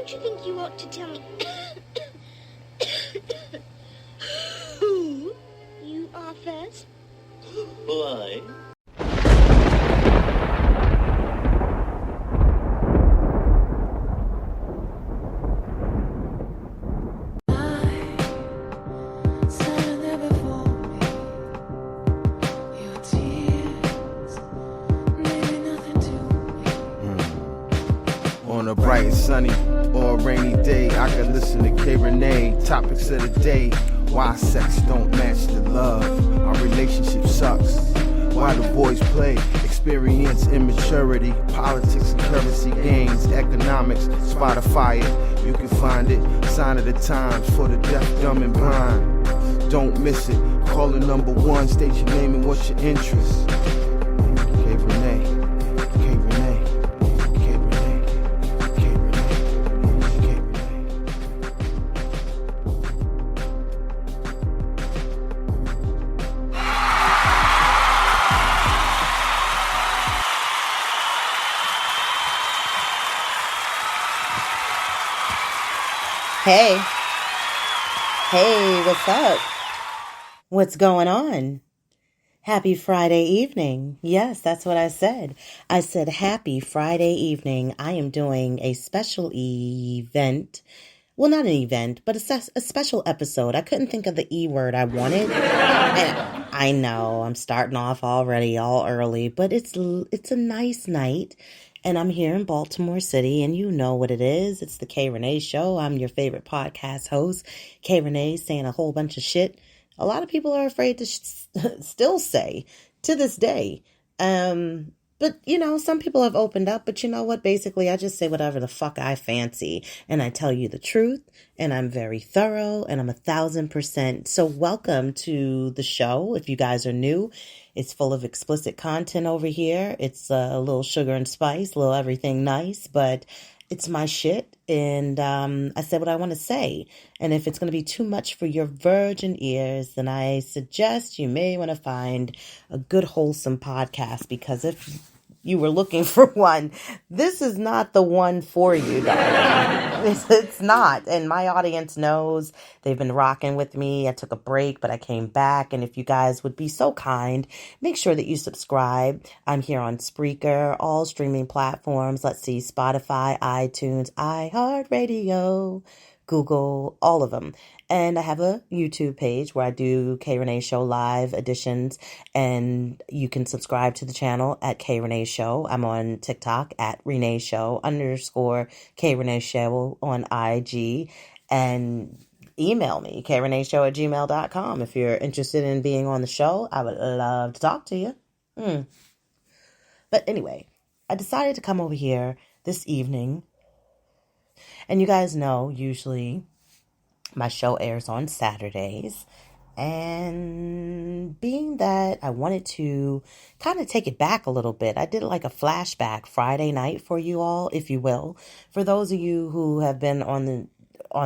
Don't you think you ought to tell me who you are first? Why? On a bright and sunny or a rainy day, I can listen to K Rene. Topics of the day: why sex don't match the love, our relationship sucks, why the boys play, experience immaturity, politics and currency gains, economics, Spotify it, you can find it. Sign of the times for the deaf, dumb and blind. Don't miss it. Call the number one, state your name and what's your interest. K Rene, K Rene. Hey, what's up? What's going on? Happy Friday evening. Yes, that's what I said. I said happy Friday evening. I am doing a special event. Well, not an event, but a special episode. I couldn't think of the E word I wanted. And I know I'm starting off already all early, but it's a nice night. And I'm here in Baltimore City, and you know what it is. It's the K Rene Show. I'm your favorite podcast host, K Rene, saying a whole bunch of shit a lot of people are afraid to still say to this day. But, you know, some people have opened up, but you know what? Basically, I just say whatever the fuck I fancy, and I tell you the truth, and I'm very thorough, and I'm 1,000%. So welcome to the show. If you guys are new, it's full of explicit content over here. It's a little sugar and spice, a little everything nice, but it's my shit, and I said what I want to say. And if it's going to be too much for your virgin ears, then I suggest you may want to find a good, wholesome podcast, because if you were looking for one, this is not the one for you, darling. It's not. And my audience knows. They've been rocking with me. I took a break, but I came back. And if you guys would be so kind, make sure that you subscribe. I'm here on Spreaker, all streaming platforms. Let's see, Spotify, iTunes, iHeartRadio, Google, all of them. And I have a YouTube page where I do K Rene Show live editions, and you can subscribe to the channel at K Rene Show. I'm on TikTok at Rene Show _ K Rene Show on IG, and email me, KReneShow@gmail.com. If you're interested in being on the show, I would love to talk to you. But anyway, I decided to come over here this evening. And you guys know, usually my show airs on Saturdays. And being that I wanted to kind of take it back a little bit, I did like a flashback Friday night for you all, if you will. For those of you who have been on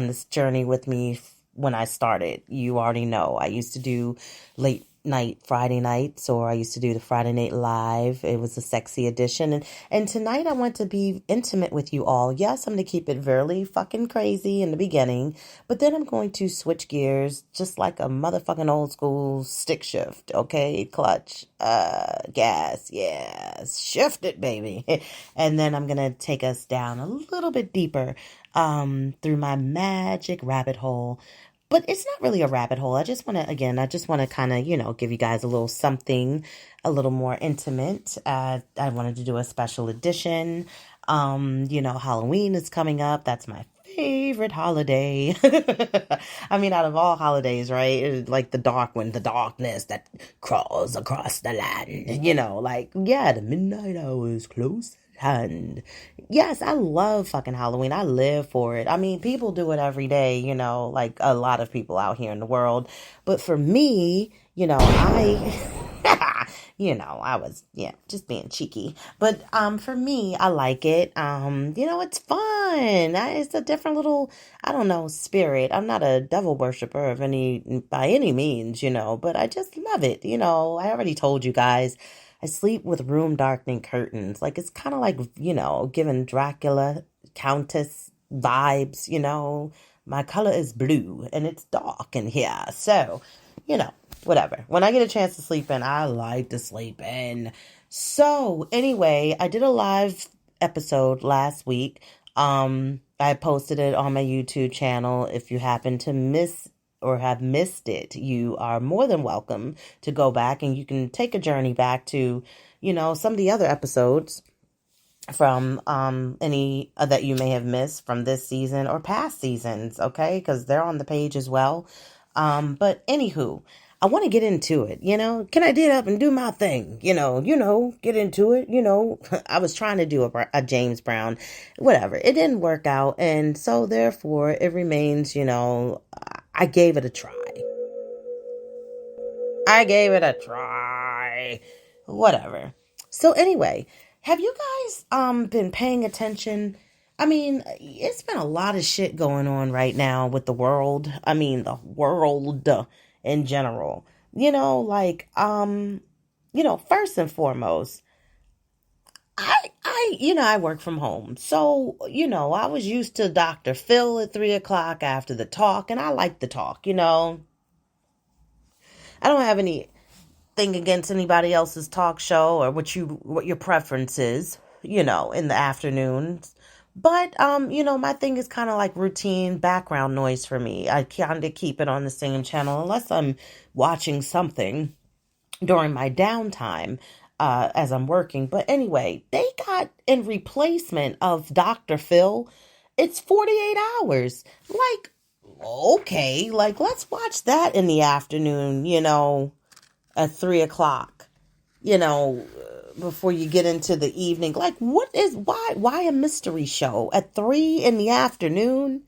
this journey with me when I started, you already know I used to do late night Friday nights, or I used to do the Friday Night Live. It was a sexy edition, and tonight I want to be intimate with you all. Yes, I'm going to keep it very fucking crazy in the beginning, but then I'm going to switch gears just like a motherfucking old school stick shift. Okay, clutch, gas, yes, shift it, baby. And then I'm going to take us down a little bit deeper through my magic rabbit hole. But it's not really a rabbit hole. I just want to kind of, give you guys a little something, a little more intimate. I wanted to do a special edition. Halloween is coming up. That's my favorite holiday. I mean, out of all holidays, right? Like the dark one, the darkness that crawls across the land. The midnight hours close. And yes, I love fucking Halloween. I live for it. I mean, people do it every day, like a lot of people out here in the world. But for me, I was, just being cheeky. But for me, I like it. It's fun. It's a different little, spirit. I'm not a devil worshiper by any means, but I just love it. I already told you guys, I sleep with room darkening curtains. Like, it's kind of like, giving Dracula, Countess vibes, My color is blue and it's dark in here. So, whatever. When I get a chance to sleep in, I like to sleep in. So, anyway, I did a live episode last week. I posted it on my YouTube channel. If you happen to miss or have missed it, you are more than welcome to go back, and you can take a journey back to, some of the other episodes from any that you may have missed from this season or past seasons, okay? Because they're on the page as well. But anywho, I want to get into it, Can I get up and do my thing? Get into it, I was trying to do a James Brown, whatever. It didn't work out, and so therefore it remains, I gave it a try. Whatever. So anyway, have you guys been paying attention? I mean, it's been a lot of shit going on right now with the world. I mean, the world in general. First and foremost, I work from home. So, I was used to Dr. Phil at 3:00 after the talk, and I like the talk, I don't have anything against anybody else's talk show or what your preference is, in the afternoons. But, my thing is kind of like routine background noise for me. I kind of keep it on the same channel unless I'm watching something during my downtime as I'm working. But anyway, they got in replacement of Dr. Phil. It's 48 hours. Like, okay, let's watch that in the afternoon, at 3:00, before you get into the evening. Like, why a mystery show at 3 in the afternoon?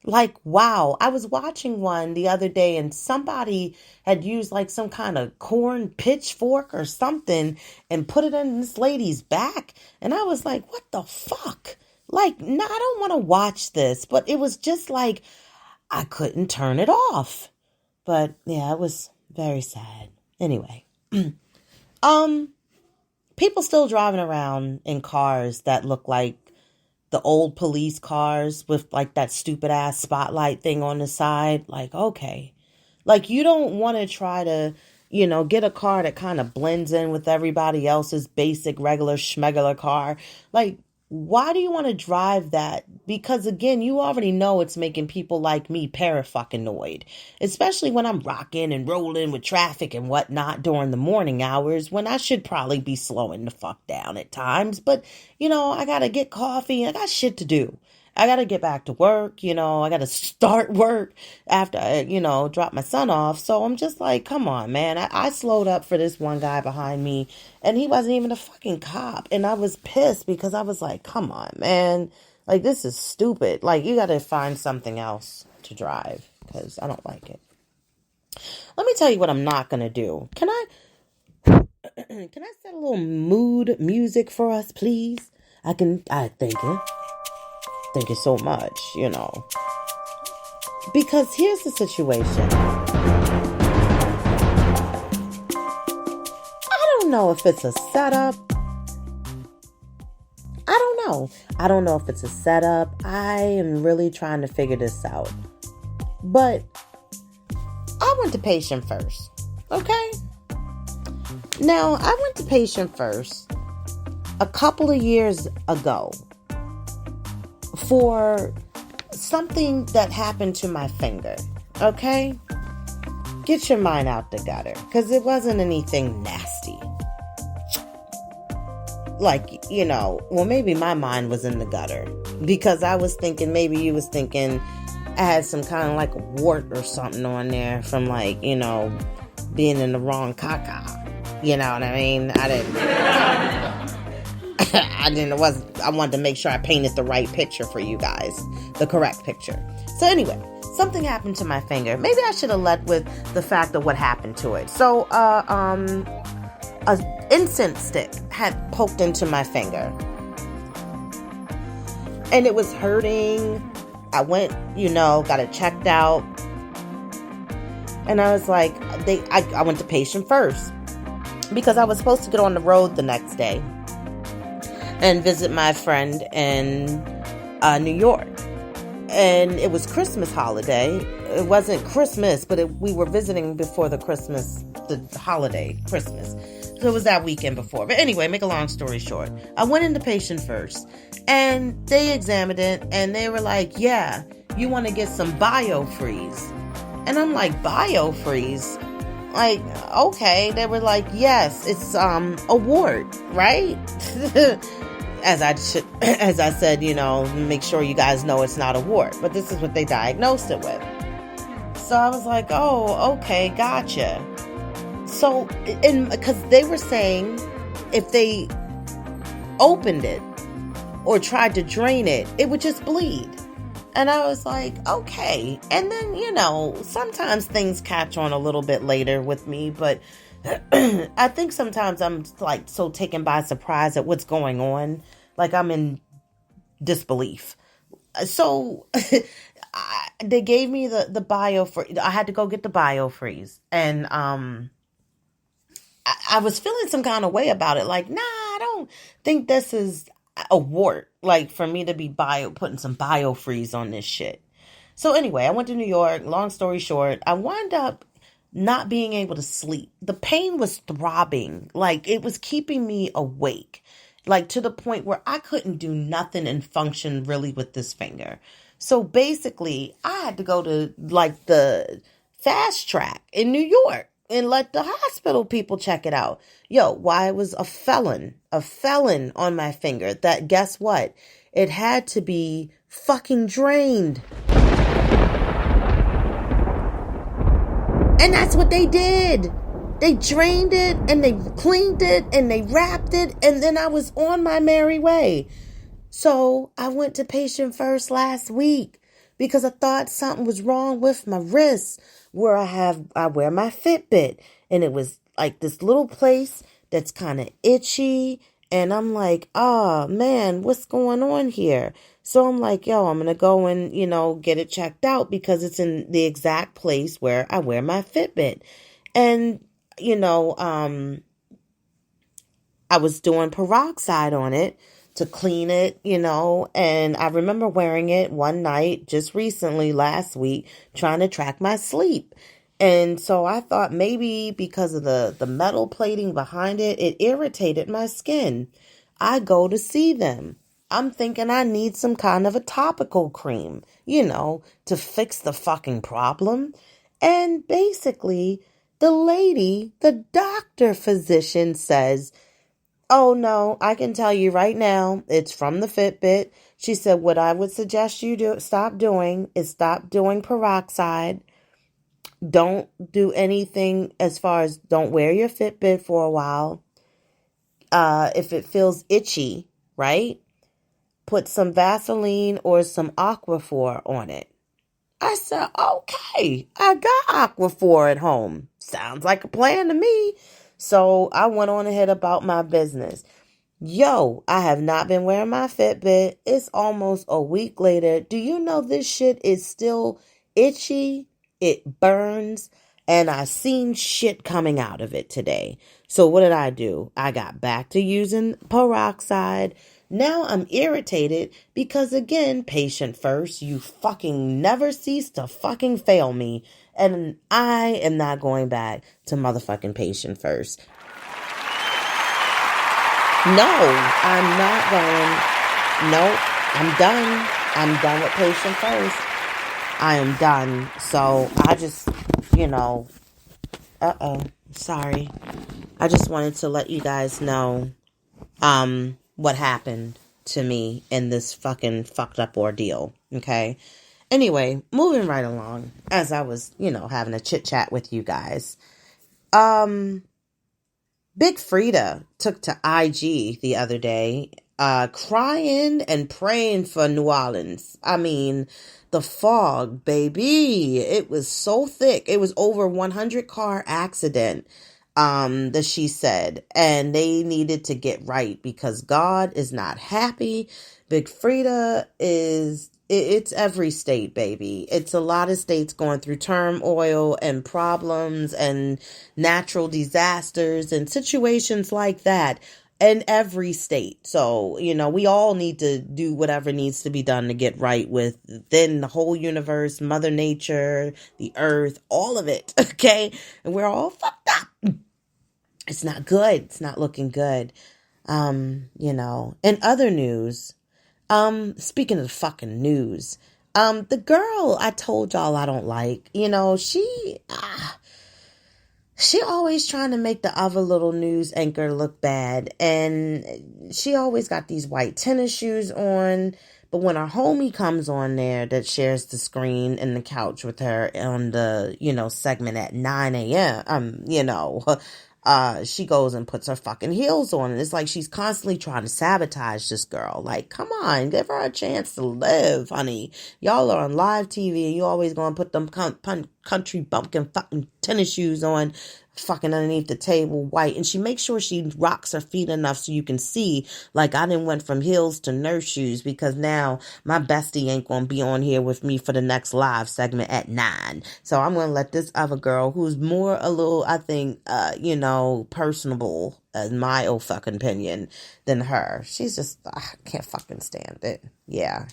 Like, wow. I was watching one the other day and somebody had used like some kind of corn pitchfork or something and put it in this lady's back. And I was like, what the fuck? Like, no, I don't want to watch this. But it was just like, I couldn't turn it off. But yeah, it was very sad. Anyway, people still driving around in cars that look like the old police cars with like that stupid ass spotlight thing on the side. Like, okay. Like, you don't want to try to, get a car that kind of blends in with everybody else's basic regular schmegular car. Like, why do you want to drive that? Because again, you already know it's making people like me para-fucking-noid. Especially when I'm rocking and rolling with traffic and whatnot during the morning hours when I should probably be slowing the fuck down at times. But, I gotta get coffee. I got shit to do. I gotta get back to work. I gotta start work after I, drop my son off. So I'm just like, come on, man. I slowed up for this one guy behind me and he wasn't even a fucking cop. And I was pissed because I was like, come on, man. Like, this is stupid. Like, you gotta find something else to drive because I don't like it. Let me tell you what I'm not gonna do. Can I set a little mood music for us, please? I thank you. Thank you so much, Because here's the situation. I don't know if it's a setup. I don't know if it's a setup. I am really trying to figure this out. But I went to patient first, okay? Now, I went to patient first a couple of years ago for something that happened to my finger, okay? Get your mind out the gutter, because it wasn't anything nasty. Like, well, maybe my mind was in the gutter, because I was thinking, maybe you was thinking I had some kind of like wart or something on there from like, being in the wrong caca. You know what I mean? I wanted to make sure I painted the right picture for you guys. The correct picture. So anyway, something happened to my finger. Maybe I should have led with the fact of what happened to it. So, a incense stick had poked into my finger. And it was hurting. I went, got it checked out. And I was like, I went to patient first. Because I was supposed to get on the road the next day and visit my friend in New York. and it was Christmas holiday. It wasn't Christmas, but we were visiting before the holiday, Christmas. So it was that weekend before. But anyway, make a long story short, I went into patient first, and they examined it, and they were like, yeah, you want to get some biofreeze. And I'm like, biofreeze? Like, okay. They were like, yes, it's a wart, right? As I said, make sure you guys know it's not a wart. But this is what they diagnosed it with. So I was like, oh, okay, gotcha. So, because they were saying if they opened it or tried to drain it, it would just bleed. And I was like, okay. And then, sometimes things catch on a little bit later with me, but I think sometimes I'm like so taken by surprise at what's going on. Like I'm in disbelief. So they gave me the biofreeze. I had to go get the biofreeze. And I was feeling some kind of way about it. Like, nah, I don't think this is a wart. Like for me to be putting some biofreeze on this shit. So anyway, I went to New York. Long story short, I wound up not being able to sleep. The pain was throbbing. Like it was keeping me awake. Like to the point where I couldn't do nothing and function really with this finger. So basically, I had to go to like the fast track in New York and let the hospital people check it out. Why it was a felon on my finger that, guess what? It had to be fucking drained. And that's what they did. They drained it and they cleaned it and they wrapped it. And then I was on my merry way. So I went to patient first last week because I thought something was wrong with my wrist where I wear my Fitbit. And it was like this little place that's kind of itchy. And I'm like, oh man, what's going on here? So I'm like, I'm going to go and, get it checked out because it's in the exact place where I wear my Fitbit. And, I was doing peroxide on it to clean it, and I remember wearing it one night just recently last week, trying to track my sleep. And so I thought maybe because of the metal plating behind it, it irritated my skin. I go to see them. I'm thinking I need some kind of a topical cream, to fix the fucking problem. And basically, the doctor physician says, oh no, I can tell you right now, it's from the Fitbit. She said, what I would suggest you stop doing peroxide. Don't do anything as far as don't wear your Fitbit for a while. If it feels itchy, right? Put some Vaseline or some Aquaphor on it. I said, okay, I got Aquaphor at home. Sounds like a plan to me. So I went on ahead about my business. I have not been wearing my Fitbit. It's almost a week later. Do you know this shit is still itchy? It burns. And I seen shit coming out of it today. So what did I do? I got back to using peroxide. Now I'm irritated because, again, patient first, you fucking never cease to fucking fail me. And I am not going back to motherfucking patient first. No, I'm not going. Nope, I'm done. I'm done with patient first. I am done. So I just, sorry. I just wanted to let you guys know, what happened to me in this fucking fucked up ordeal. Okay. Anyway, moving right along as I was, having a chit chat with you guys. Big Frida took to IG the other day, crying and praying for New Orleans. I mean, the fog, baby, it was so thick. It was over 100 car accident. That she said, and they needed to get right because God is not happy. Big Frida it's every state, baby. It's a lot of states going through turmoil and problems and natural disasters and situations like that. in every state. So, we all need to do whatever needs to be done to get right with then the whole universe, Mother Nature, the earth, all of it. Okay. And we're all fucked up. It's not good. It's not looking good. In other news, speaking of the fucking news, the girl I told y'all I don't like, she always trying to make the other little news anchor look bad. And she always got these white tennis shoes on. But when her homie comes on there that shares the screen and the couch with her on the, segment at 9 a.m., she goes and puts her fucking heels on. And it's like she's constantly trying to sabotage this girl. Like, come on, give her a chance to live, honey. Y'all are on live TV and you always going to put them country bumpkin fucking tennis shoes on, fucking underneath the table, white. And she makes sure she rocks her feet enough so you can see, like, I done went from heels to nurse shoes because now my bestie ain't going to be on here with me for the next live segment at 9. So I'm going to let this other girl, who's more a little, I think, personable, in my old fucking opinion, than her. She's just, I can't fucking stand it. Yeah,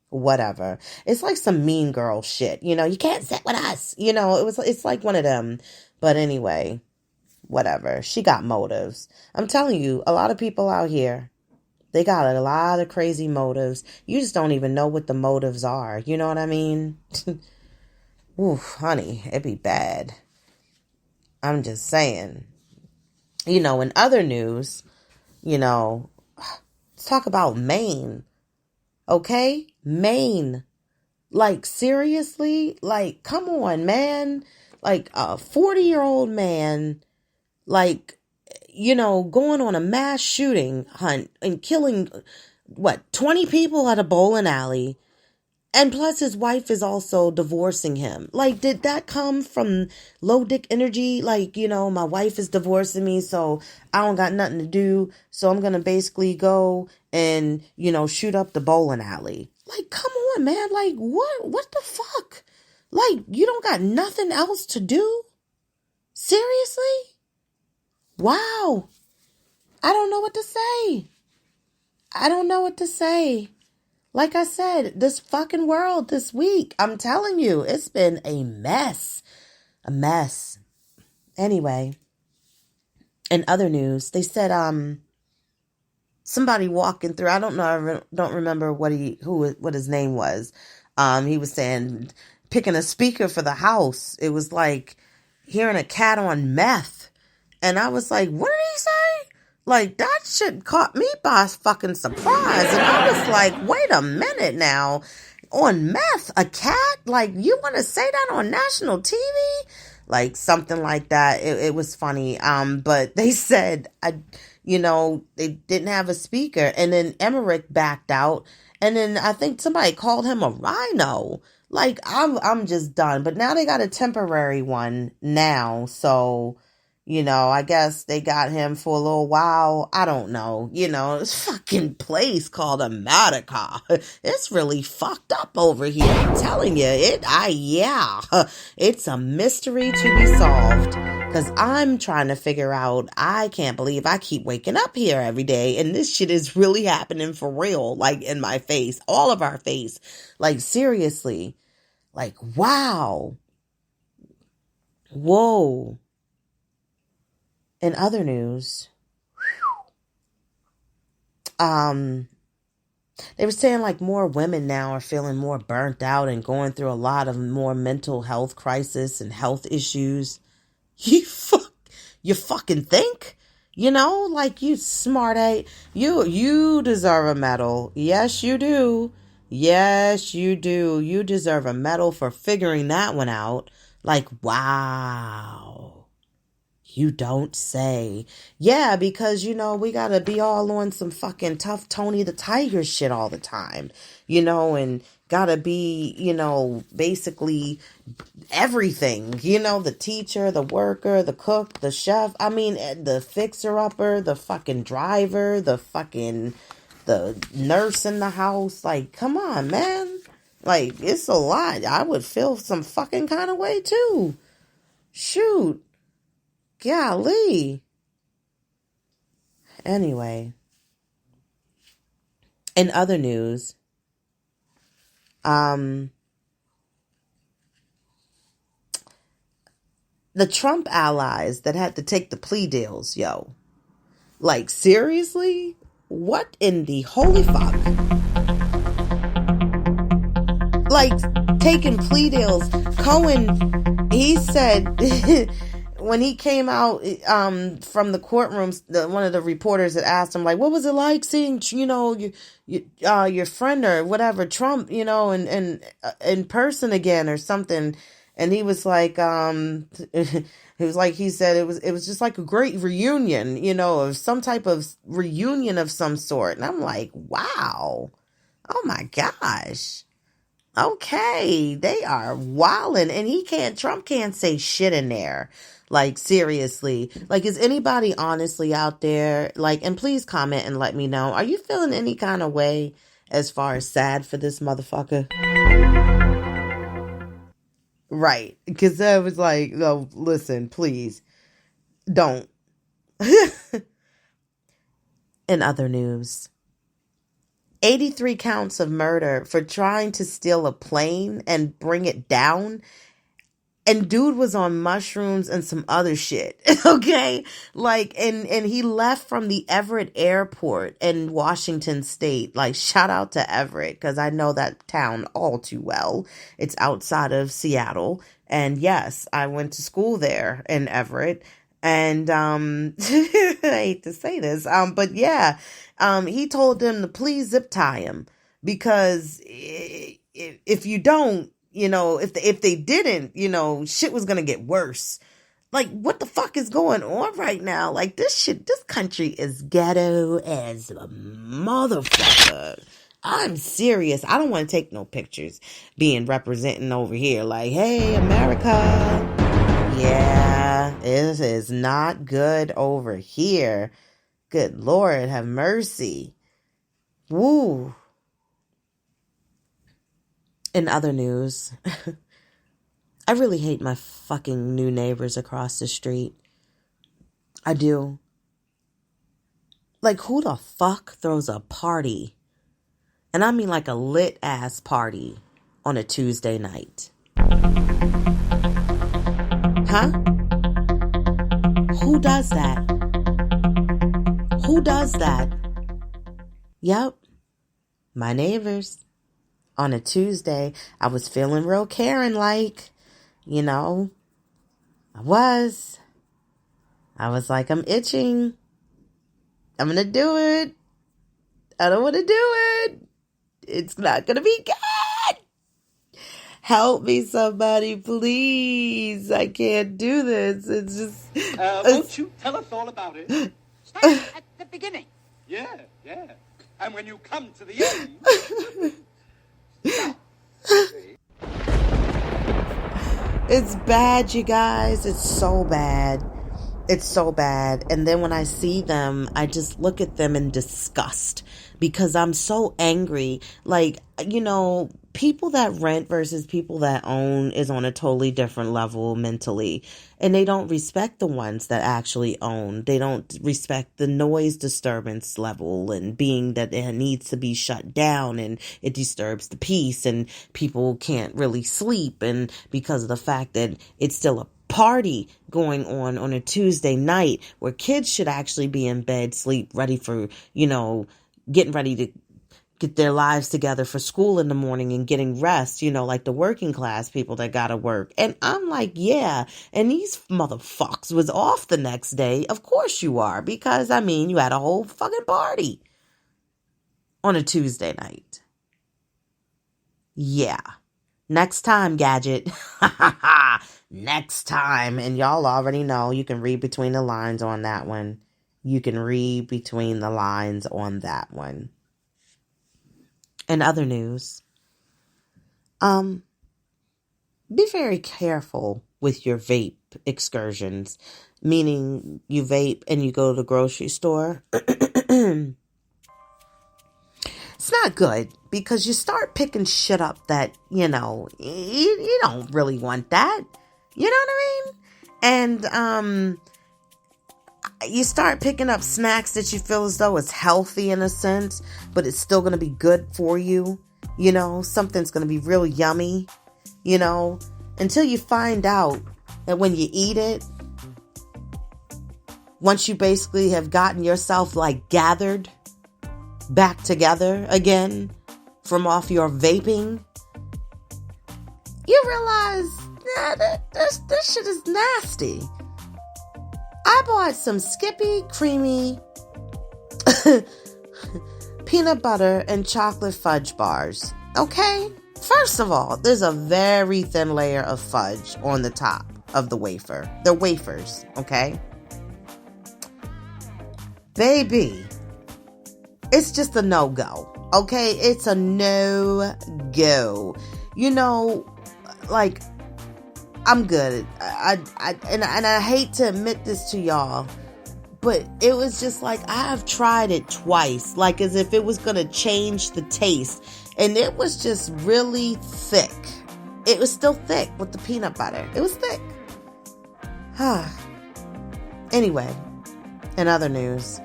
whatever. It's like some mean girl shit. You can't sit with us. It's like one of them. But anyway, whatever. She got motives. I'm telling you, a lot of people out here, they got a lot of crazy motives. You just don't even know what the motives are. You know what I mean? Ooh, honey, it'd be bad. I'm just saying. In other news, let's talk about Maine. Okay? Maine. Like, seriously? Like, come on, man. Like, a 40-year-old man, like, going on a mass shooting hunt and killing, 20 people at a bowling alley. And plus his wife is also divorcing him. Like, did that come from low dick energy? Like, my wife is divorcing me, so I don't got nothing to do. So I'm going to basically go and, shoot up the bowling alley. Like, come on, man. Like, what the fuck? Like, you don't got nothing else to do? Seriously? Wow. I don't know what to say. Like I said, this fucking world this week, I'm telling you, it's been a mess. A mess. Anyway, in other news, they said, somebody walking through, I don't know, I don't remember what his name was. He was saying, picking a speaker for the house. It was like hearing a cat on meth. And I was like, what did he say? Like, that shit caught me by fucking surprise. And I was like, wait a minute now. On meth, a cat? Like, you want to say that on national TV? Like, something like that. It was funny. But they said, they didn't have a speaker. And then Emmerich backed out. And then I think somebody called him a rhino. Like, I'm just done. But now they got a temporary one now. So, I guess they got him for a little while. I don't know. This fucking place called America. It's really fucked up over here. I'm telling you. It's a mystery to be solved. Because I'm trying to figure out, I can't believe I keep waking up here every day. And this shit is really happening for real. Like, in my face. All of our face. Like, seriously. Like, wow. Whoa. In other news, they were saying like more women now are feeling more burnt out and going through a lot of more mental health crisis and health issues. You fucking think? Like, you smart ass. You deserve a medal. Yes, you do. Yes, you do. You deserve a medal for figuring that one out. Like, wow. You don't say. Yeah, because, we gotta be all on some fucking tough Tony the Tiger shit all the time. And gotta be, basically everything. The teacher, the worker, the cook, the chef. I mean, the fixer-upper, the fucking driver, the nurse in the house. Like, come on, man. Like, it's a lot. I would feel some fucking kind of way, too. Shoot. Golly. Anyway, in other news, the Trump allies that had to take the plea deals, yo. Like, seriously? What in the holy fuck? Like, taking plea deals. Cohen, he said when he came out from the courtrooms, one of the reporters had asked him, like, what was it like seeing, your friend or whatever, Trump, and in person again or something. And he was like, he said it was just like a great reunion, or some type of reunion of some sort. And I'm like, wow, oh my gosh. Okay, they are wildin', and Trump can't say shit in there. Like, seriously. Like, is anybody honestly out there, like, and please comment and let me know, are you feeling any kind of way as far as sad for this motherfucker? Right, because I was like, no, listen, please, don't. In other news, 83 counts of murder for trying to steal a plane and bring it down. And dude was on mushrooms and some other shit. Okay? Like, and he left from the Everett airport in Washington state. Like, shout out to Everett, because I know that town all too well. It's outside of Seattle. And yes, I went to school there in Everett. And I hate to say this, but yeah, he told them to please zip tie him, because if you don't, if they didn't, shit was gonna get worse. Like, what the fuck is going on right now? Like, this country is ghetto as a motherfucker. I'm serious. I don't want to take no pictures being representing over here. Like, hey, America. Yeah, it is not good over here. Good Lord, have mercy. Woo. In other news, I really hate my fucking new neighbors across the street. I do. Like, who the fuck throws a party? And I mean like a lit ass party on a Tuesday night. Huh? Who does that? Who does that? Yep. My neighbors. On a Tuesday, I was feeling real Karen-like. I was like, I'm itching. I'm going to do it. I don't want to do it. It's not going to be good. Help me, somebody, please. I can't do this. It's just... won't you tell us all about it? Start at the beginning. Yeah. And when you come to the end... It's bad, you guys. It's so bad. It's so bad. And then when I see them, I just look at them in disgust, because I'm so angry. Like, people that rent versus people that own is on a totally different level mentally. And they don't respect the ones that actually own. They don't respect the noise disturbance level, and being that it needs to be shut down and it disturbs the peace and people can't really sleep. And because of the fact that it's still a party going on a Tuesday night where kids should actually be in bed, sleep, ready for, getting ready to get their lives together for school in the morning and getting rest, like the working class people that gotta work. And I'm like, yeah, and these motherfuckers was off the next day. Of course you are, because, you had a whole fucking party on a Tuesday night. Yeah. Next time, Gadget. Next time. And y'all already know you can read between the lines on that one. You can read between the lines on that one. In other news, be very careful with your vape excursions, meaning you vape and you go to the grocery store. It's not good, because you start picking shit up that, you don't really want that. You know what I mean? And you start picking up snacks that you feel as though it's healthy in a sense, but it's still going to be good for you. You know, something's going to be real yummy, you know, until you find out that when you eat it, once you basically have gotten yourself like gathered back together again from off your vaping, you realize this shit is nasty. I bought some Skippy creamy peanut butter and chocolate fudge bars. Okay? First of all, there's a very thin layer of fudge on the top of the wafer. They're wafers, okay? Baby, it's just a no-go, okay? It's a no-go. You know, like, I'm good. I hate to admit this to y'all, but it was just like, I've tried it twice, like as if it was going to change the taste. And it was just really thick. It was still thick with the peanut butter. It was thick. Anyway, in other news,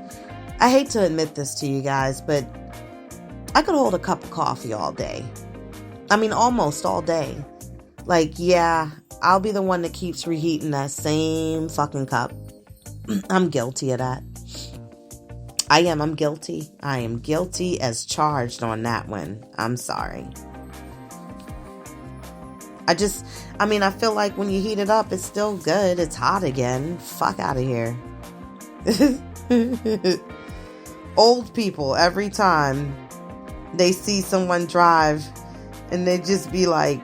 I hate to admit this to you guys, but I could hold a cup of coffee all day. I mean, almost all day. Like, yeah, I'll be the one that keeps reheating that same fucking cup. I'm guilty of that. I'm guilty. I am guilty as charged on that one. I'm sorry. I feel like when you heat it up, it's still good. It's hot again. Fuck out of here. Old people, every time they see someone drive, and they just be like,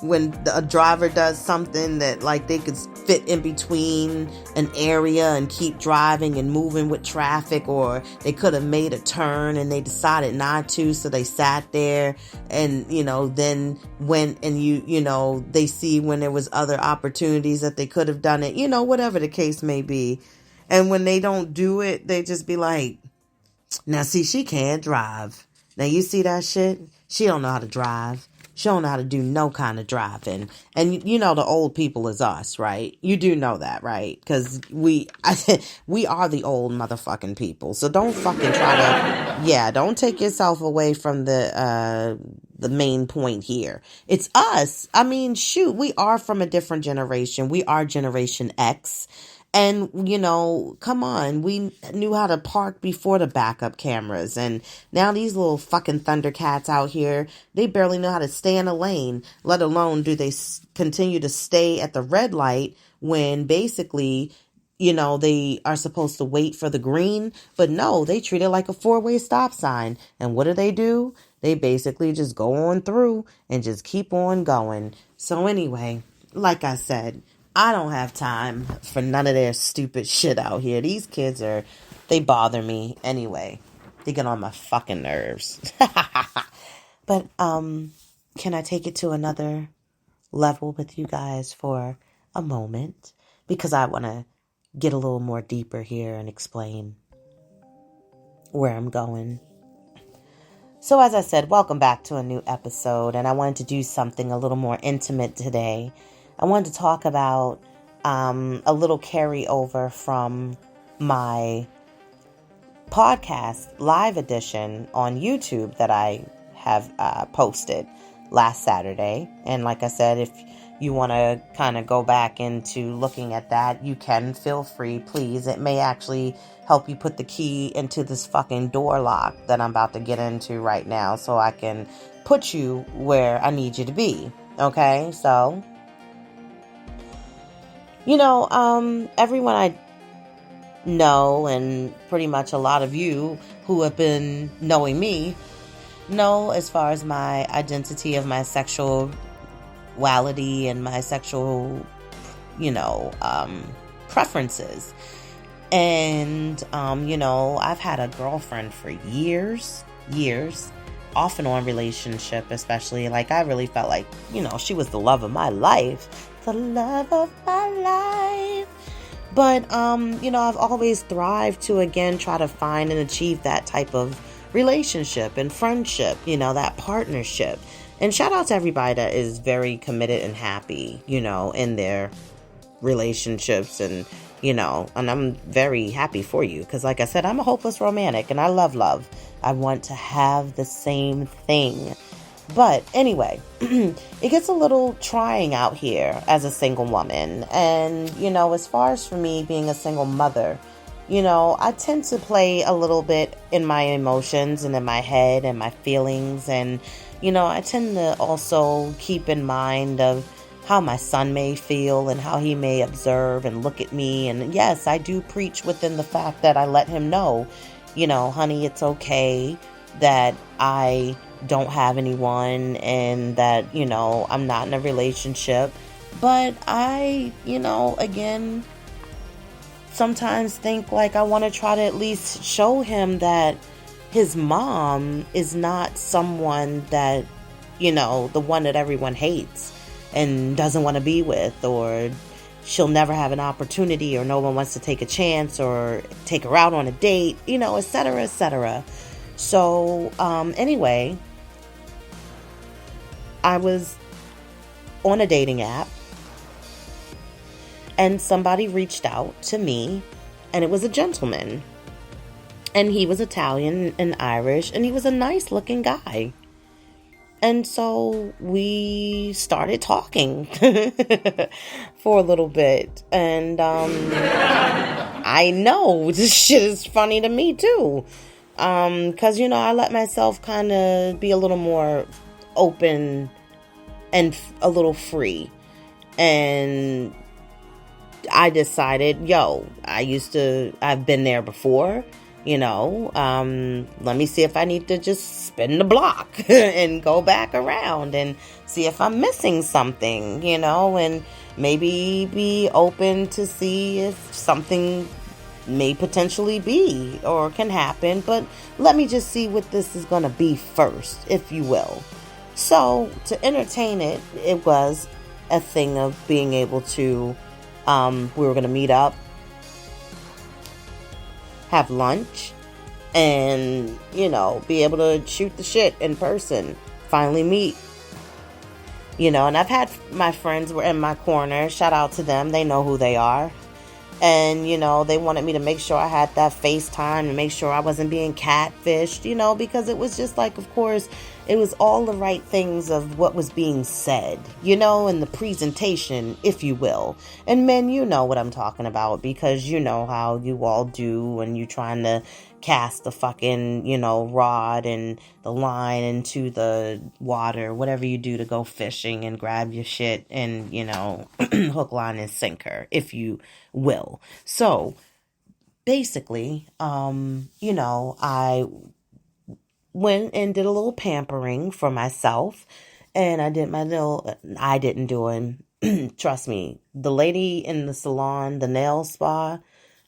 when a driver does something that like they could fit in between an area and keep driving and moving with traffic, or they could have made a turn and they decided not to, so they sat there and, you know, then went and you know, they see when there was other opportunities that they could have done it, you know, whatever the case may be. And when they don't do it, they just be like, now see, she can't drive. Now you see that shit? She don't know how to drive. She don't know how to do no kind of driving. And you know the old people is us, right? You do know that, right? Because we are the old motherfucking people. So don't fucking try to, don't take yourself away from the main point here. It's us. I mean, shoot, we are from a different generation. We are Generation X. And, you know, come on, we knew how to park before the backup cameras. And now these little fucking Thundercats out here, they barely know how to stay in a lane, let alone do they continue to stay at the red light when basically, you know, they are supposed to wait for the green. But no, they treat it like a four-way stop sign. And what do? They basically just go on through and just keep on going. So anyway, like I said, I don't have time for none of their stupid shit out here. These kids they bother me anyway. They get on my fucking nerves. But, can I take it to another level with you guys for a moment? Because I want to get a little more deeper here and explain where I'm going. So as I said, welcome back to a new episode. And I wanted to do something a little more intimate today. I wanted to talk about a little carryover from my podcast live edition on YouTube that I have posted last Saturday. And like I said, if you want to kind of go back into looking at that, you can. Feel free, please. It may actually help you put the key into this fucking door lock that I'm about to get into right now, so I can put you where I need you to be. Okay, so... You know, everyone I know, and pretty much a lot of you who have been knowing me, know as far as my identity of my sexuality and my sexual, you know, preferences. And, you know, I've had a girlfriend for years, off and on relationship, especially. Like, I really felt like, you know, she was the love of my life. The love of my life. But, you know, I've always thrived to, again, try to find and achieve that type of relationship and friendship, you know, that partnership. And shout out to everybody that is very committed and happy, you know, in their relationships and and I'm very happy for you because, like I said, I'm a hopeless romantic and I love love. I want to have the same thing. But anyway, it gets a little trying out here as a single woman. And, as far as for me being a single mother, I tend to play a little bit in my emotions and in my head and my feelings. And, I tend to also keep in mind of how my son may feel and how he may observe and look at me. And yes, I do preach within the fact that I let him know, honey, it's okay that I don't have anyone and that, I'm not in a relationship. But I, again, sometimes think like I want to try to at least show him that his mom is not someone that, the one that everyone hates and doesn't want to be with, or she'll never have an opportunity, or no one wants to take a chance or take her out on a date, et cetera, et cetera. So, anyway, I was on a dating app and somebody reached out to me, and it was a gentleman, and he was Italian and Irish, and he was a nice looking guy. And so we started talking for a little bit. And I know this shit is funny to me too. Because, I let myself kind of be a little more open and a little free. And I decided, I've been there before. Let me see if I need to just spin the block and go back around and see if I'm missing something, and maybe be open to see if something may potentially be or can happen. But let me just see what this is going to be first, if you will. So to entertain it, it was a thing of being able to, we were going to meet up, have lunch, and, be able to shoot the shit in person, finally meet, and I've had my friends were in my corner, shout out to them, they know who they are, and, they wanted me to make sure I had that FaceTime and make sure I wasn't being catfished, because it was just like, of course, it was all the right things of what was being said, and the presentation, if you will. And men, you know what I'm talking about, because you know how you all do when you trying to cast the fucking, rod and the line into the water, whatever you do to go fishing and grab your shit and, hook, line, and sinker, if you will. So basically, I went and did a little pampering for myself, and I didn't do it. Trust me, the lady in the salon, the nail spa,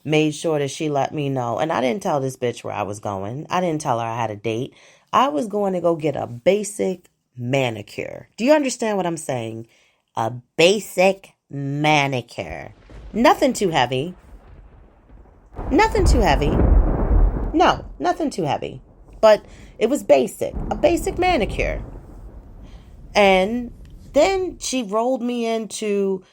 made sure that she let me know. And I didn't tell this bitch where I was going. I didn't tell her I had a date. I was going to go get a basic manicure. Do you understand what I'm saying? A basic manicure. Nothing too heavy. Nothing too heavy. No, nothing too heavy. But it was basic. A basic manicure. And then she rolled me into,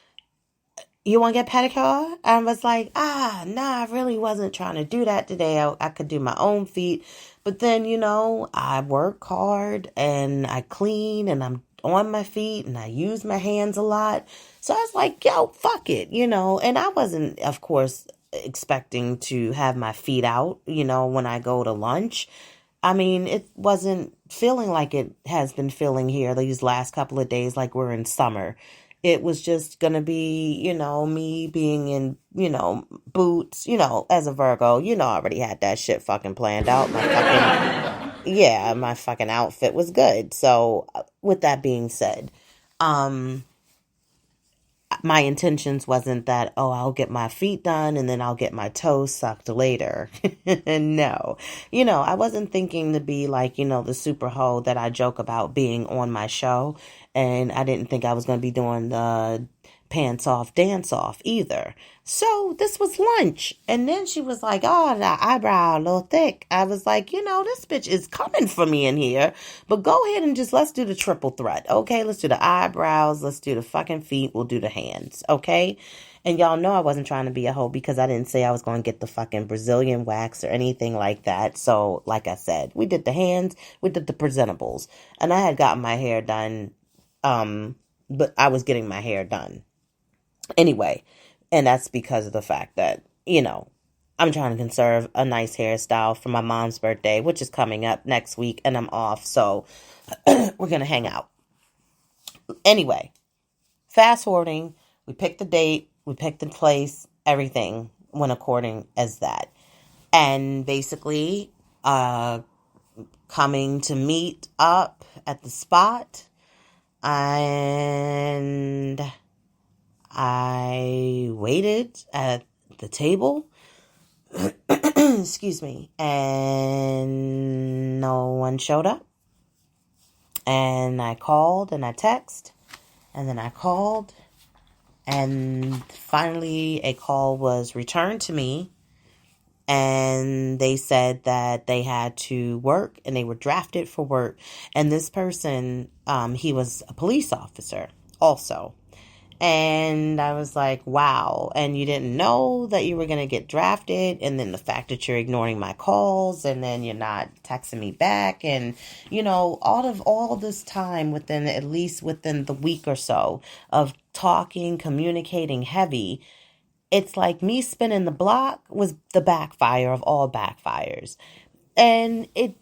you want to get pedicure? I was like, I really wasn't trying to do that today. I could do my own feet. But then, I work hard and I clean and I'm on my feet and I use my hands a lot. So I was like, fuck it, and I wasn't, of course, expecting to have my feet out, when I go to lunch. I mean, it wasn't feeling like it has been feeling here these last couple of days, like we're in summer. It was just going to be, me being in, boots, as a Virgo, I already had that shit fucking planned out. My fucking outfit was good. So with that being said, my intentions wasn't that, I'll get my feet done and then I'll get my toes sucked later. No, I wasn't thinking to be like, the super hoe that I joke about being on my show. And I didn't think I was going to be doing the pants off, dance off either. So this was lunch. And then she was like, oh, the eyebrow a little thick. I was like, this bitch is coming for me in here. But go ahead and let's do the triple threat. Okay, let's do the eyebrows. Let's do the fucking feet. We'll do the hands. Okay. And y'all know I wasn't trying to be a hoe because I didn't say I was going to get the fucking Brazilian wax or anything like that. So like I said, we did the hands, we did the presentables. And I had gotten my hair done. But I was getting my hair done anyway. And that's because of the fact that, I'm trying to conserve a nice hairstyle for my mom's birthday, which is coming up next week, and I'm off. So we're going to hang out. Anyway, fast forwarding, we picked the date, we picked the place, everything went according as that. And basically, coming to meet up at the spot, and I waited at the table, excuse me, and no one showed up. And I called and I texted, and then I called, and finally a call was returned to me, and they said that they had to work and they were drafted for work. And this person, he was a police officer also. And I was like, wow. And you didn't know that you were going to get drafted. And then the fact that you're ignoring my calls and then you're not texting me back. And, all this time within the week or so of talking, communicating heavy, it's like me spinning the block was the backfire of all backfires. And it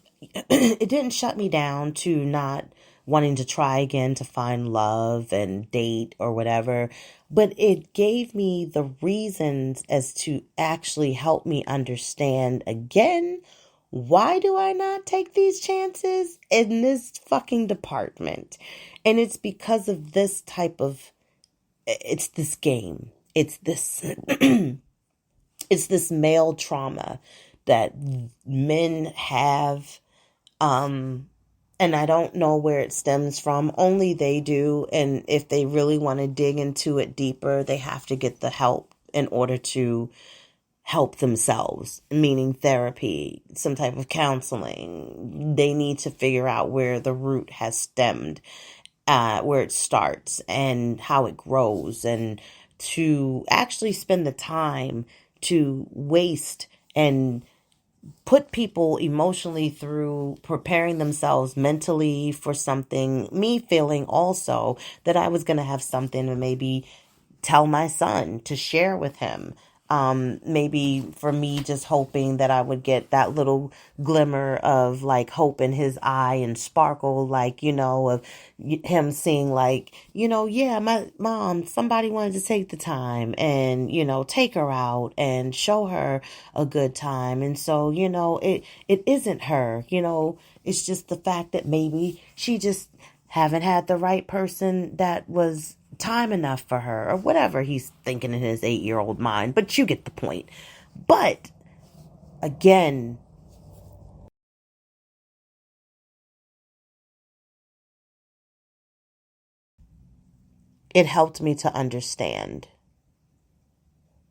didn't shut me down to not wanting to try again to find love and date or whatever. But it gave me the reasons as to actually help me understand again, why do I not take these chances in this fucking department? And it's because of this it's this game. It's this, it's this male trauma that men have, and I don't know where it stems from. Only they do. And if they really want to dig into it deeper, they have to get the help in order to help themselves, meaning therapy, some type of counseling. They need to figure out where the root has stemmed, where it starts and how it grows, and to actually spend the time to waste and put people emotionally through preparing themselves mentally for something. Me feeling also that I was going to have something to maybe tell my son, to share with him. Maybe for me just hoping that I would get that little glimmer of like hope in his eye and sparkle, like, of him seeing like, yeah, my mom, somebody wanted to take the time and, take her out and show her a good time. And so, it isn't her, it's just the fact that maybe she just haven't had the right person that was time enough for her, or whatever he's thinking in his 8-year-old mind. But you get the point. But again, it helped me to understand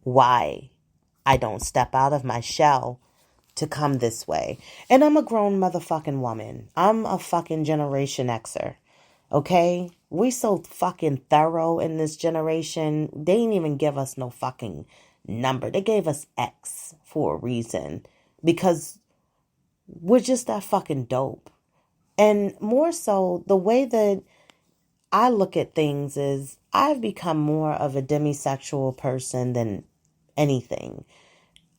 why I don't step out of my shell to come this way. And I'm a grown motherfucking woman. I'm a fucking Generation Xer. Okay? We so fucking thorough in this generation. They didn't even give us no fucking number. They gave us X for a reason. Because we're just that fucking dope. And more so, the way that I look at things is I've become more of a demisexual person than anything.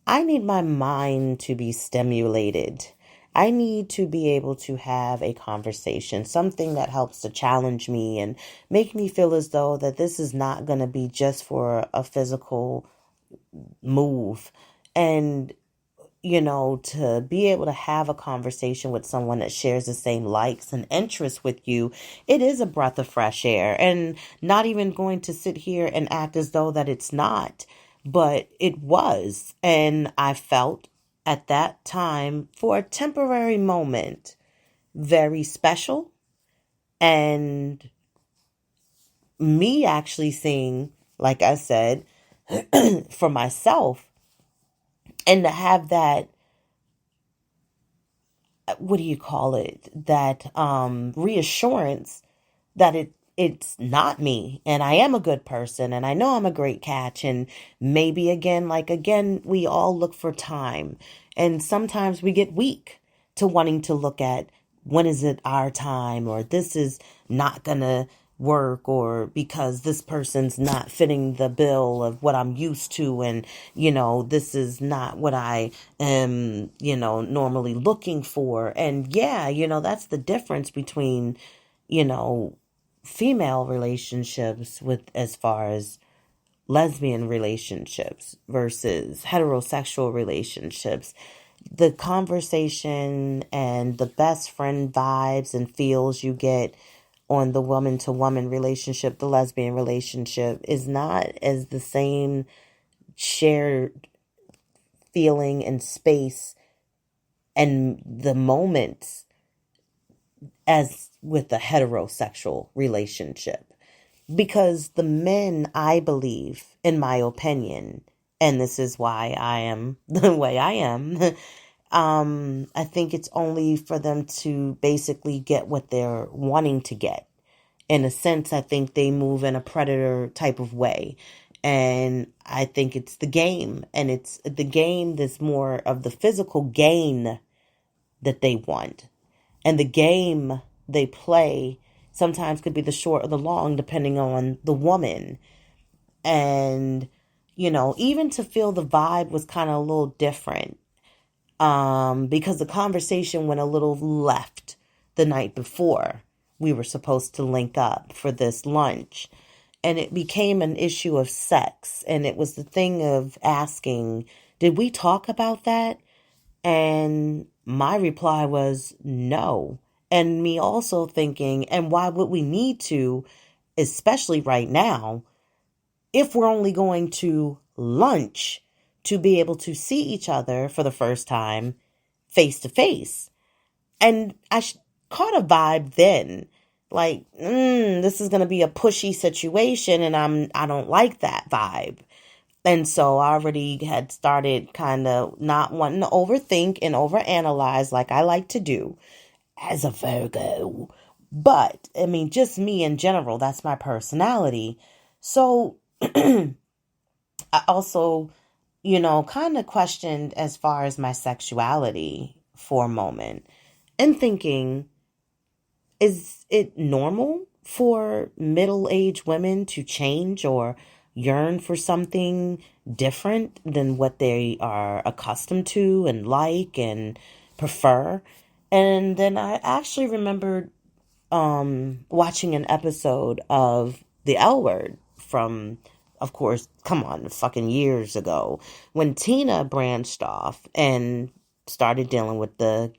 I need my mind to be stimulated. I need to be able to have a conversation, something that helps to challenge me and make me feel as though that this is not going to be just for a physical move. And, to be able to have a conversation with someone that shares the same likes and interests with you, it is a breath of fresh air. And not even going to sit here and act as though that it's not, but it was. And I felt at that time, for a temporary moment, very special. And me actually seeing like I said, for myself, and to have that, what do you call it? That reassurance that it's not me, and I am a good person, and I know I'm a great catch. And maybe again, we all look for time, and sometimes we get weak to wanting to look at when is it our time, or this is not gonna work, or because this person's not fitting the bill of what I'm used to, and this is not what I am normally looking for. And yeah, that's the difference between female relationships, with as far as lesbian relationships versus heterosexual relationships. The conversation and the best friend vibes and feels you get on the woman to woman relationship, the lesbian relationship, is not as the same shared feeling and space and the moments as with a heterosexual relationship. Because the men, I believe, in my opinion, and this is why I am the way I am, I think it's only for them to basically get what they're wanting to get. In a sense, I think they move in a predator type of way. And I think it's the game. And it's the game that's more of the physical gain that they want. And the game they play sometimes could be the short or the long, depending on the woman. And, even to feel the vibe was kind of a little different. Because the conversation went a little left the night before we were supposed to link up for this lunch. And it became an issue of sex. And it was the thing of asking, did we talk about that? And my reply was no. And me also thinking, and why would we need to, especially right now, if we're only going to lunch to be able to see each other for the first time face to face? And I caught a vibe then, like, this is going to be a pushy situation, and I don't like that vibe. And so I already had started kind of not wanting to overthink and overanalyze like I like to do as a Virgo. But, I mean, just me in general, that's my personality. So I also, kind of questioned as far as my sexuality for a moment and thinking, is it normal for middle-aged women to change or yearn for something different than what they are accustomed to and like and prefer? And then I actually remembered watching an episode of The L Word from, of course, come on, fucking years ago, when Tina branched off and started dealing with the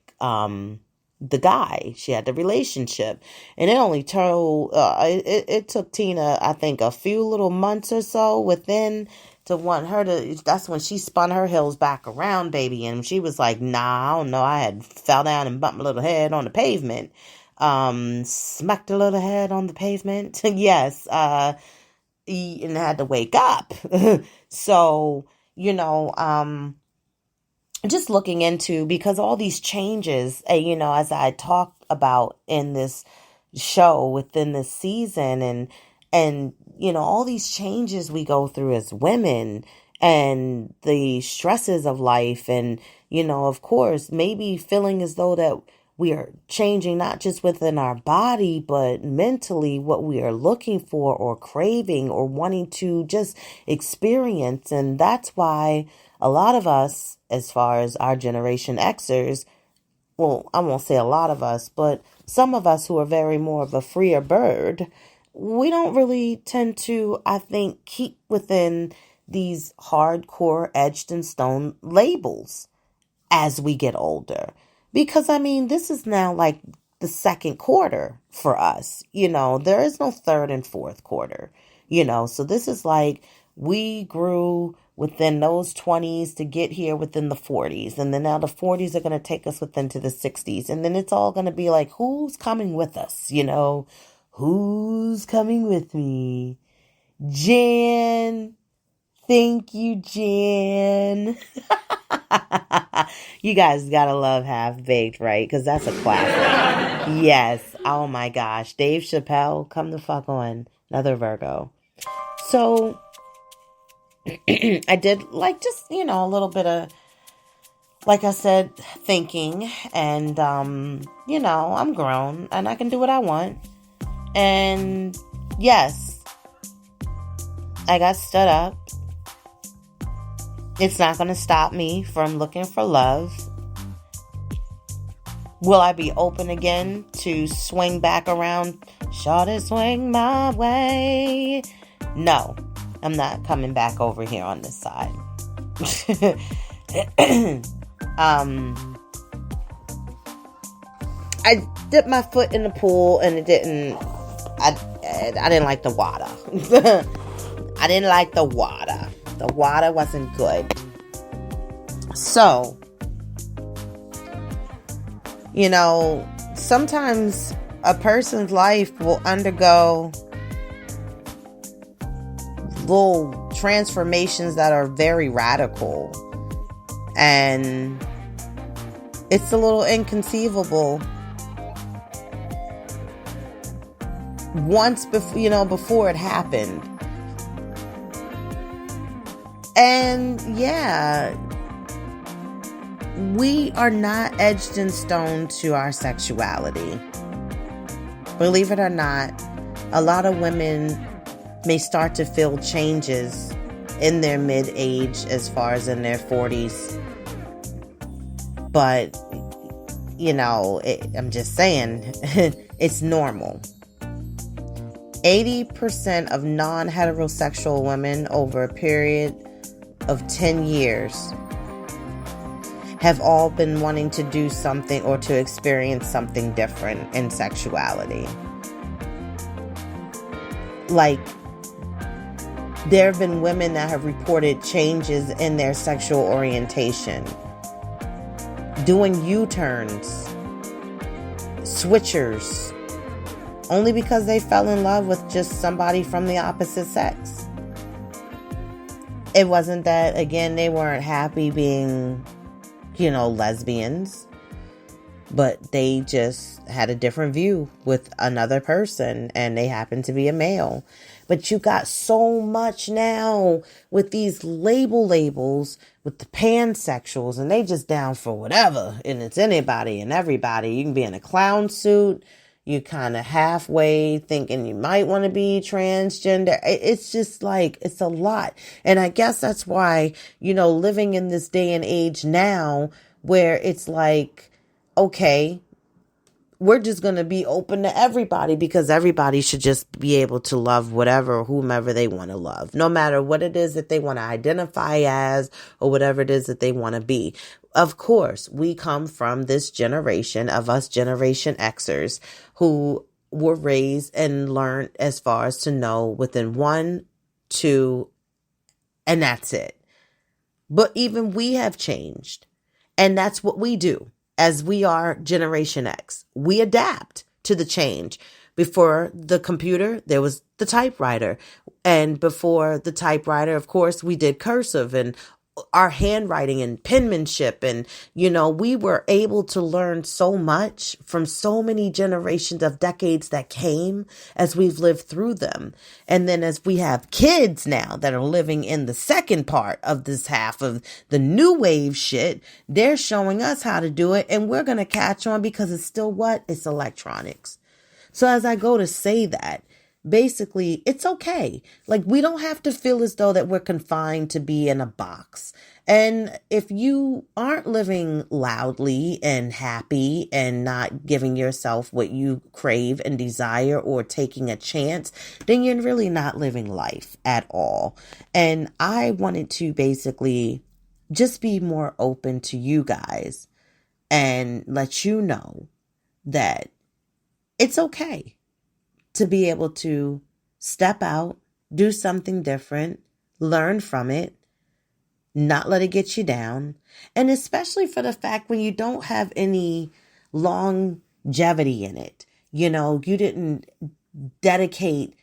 guy. She had the relationship, and it only told it took Tina, I think, a few little months or so within to want her to. That's when she spun her heels back around, baby, and she was like, "Nah, I don't know. I had fell down and bumped my little head on the pavement, smacked a little head on the pavement, yes, and had to wake up." So just looking into, because all these changes, as I talked about in this show within this season, and all these changes we go through as women and the stresses of life, and of course maybe feeling as though that we are changing not just within our body, but mentally, what we are looking for or craving or wanting to just experience. And that's why a lot of us, as far as our Generation Xers, well, I won't say a lot of us, but some of us who are very more of a freer bird, we don't really tend to, I think, keep within these hardcore etched in stone labels as we get older. Because, I mean, this is now like the second quarter for us. There is no third and fourth quarter, so this is like we grew within those 20s to get here within the 40s. And then now the 40s are going to take us within to the 60s. And then it's all going to be like, who's coming with us? Who's coming with me? Jan. Thank you, Jan. You guys gotta love Half Baked, right? Because that's a classic. Yes. Oh my gosh. Dave Chappelle, come the fuck on. Another Virgo. So, I did just, a little bit of, like I said, thinking. And, I'm grown and I can do what I want. And yes, I got stood up. It's not going to stop me from looking for love. Will I be open again to swing back around? Shawty, swing my way. No, I'm not coming back over here on this side. I dipped my foot in the pool and I didn't like the water. I didn't like the water. The water wasn't good. So, sometimes a person's life will undergo little transformations that are very radical. And it's a little inconceivable. Once before it happened. And yeah, we are not edged in stone to our sexuality. Believe it or not, a lot of women may start to feel changes in their mid-age as far as in their 40s. But, I'm just saying, it's normal. 80% of non-heterosexual women over a period of 10 years have all been wanting to do something or to experience something different in sexuality. There have been women that have reported changes in their sexual orientation, doing U-turns, switchers, only because they fell in love with just somebody from the opposite sex. It wasn't that, again, they weren't happy being, lesbians, but they just had a different view with another person and they happened to be a male. But you got so much now with these labels with the pansexuals, and they just down for whatever, and it's anybody and everybody. You can be in a clown suit. You kind of halfway thinking you might want to be transgender. It's just it's a lot. And I guess that's why, living in this day and age now where it's okay, we're just going to be open to everybody because everybody should just be able to love whatever, whomever they want to love, no matter what it is that they want to identify as or whatever it is that they want to be. Of course, we come from this generation of us Generation Xers who were raised and learned as far as to know within 1, 2, and that's it. But even we have changed. And that's what we do as we are Generation X. We adapt to the change. Before the computer, there was the typewriter. And before the typewriter, of course, we did cursive and our handwriting and penmanship. And, we were able to learn so much from so many generations of decades that came as we've lived through them. And then as we have kids now that are living in the second part of this half of the new wave shit, they're showing us how to do it. And we're going to catch on because it's still what? It's electronics. So as I go to say that, basically, it's okay. We don't have to feel as though that we're confined to be in a box. And if you aren't living loudly and happy and not giving yourself what you crave and desire or taking a chance, then you're really not living life at all. And I wanted to basically just be more open to you guys and let you know that it's okay to be able to step out, do something different, learn from it, not let it get you down. And especially for the fact when you don't have any longevity in it. You didn't dedicate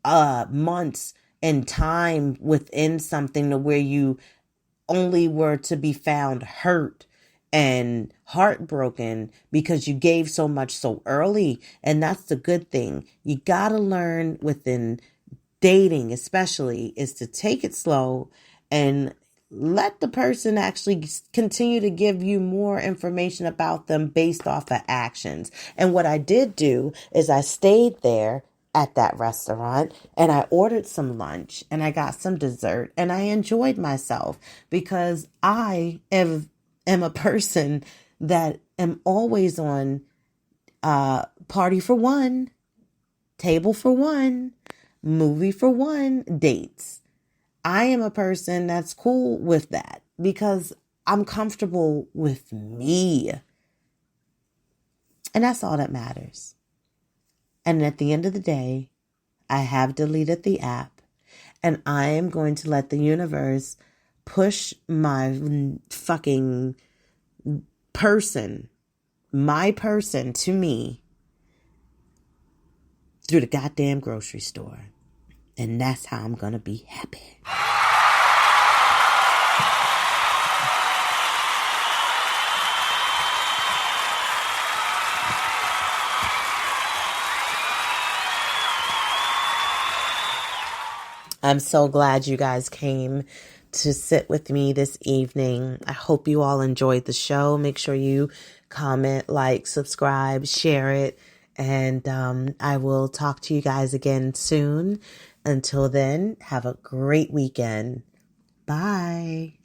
months and time within something to where you only were to be found hurt and heartbroken because you gave so much so early. And that's the good thing. You got to learn within dating, especially, is to take it slow and let the person actually continue to give you more information about them based off of actions. And what I did do is I stayed there at that restaurant and I ordered some lunch and I got some dessert and I enjoyed myself because I am a person that am always on party for one, table for one, movie for one, dates. I am a person that's cool with that because I'm comfortable with me. And that's all that matters. And at the end of the day, I have deleted the app and I am going to let the universe push my fucking person, my person to me through the goddamn grocery store. And that's how I'm going to be happy. I'm so glad you guys came to sit with me this evening. I hope you all enjoyed the show. Make sure you comment, like, subscribe, share it. And I will talk to you guys again soon. Until then, have a great weekend. Bye.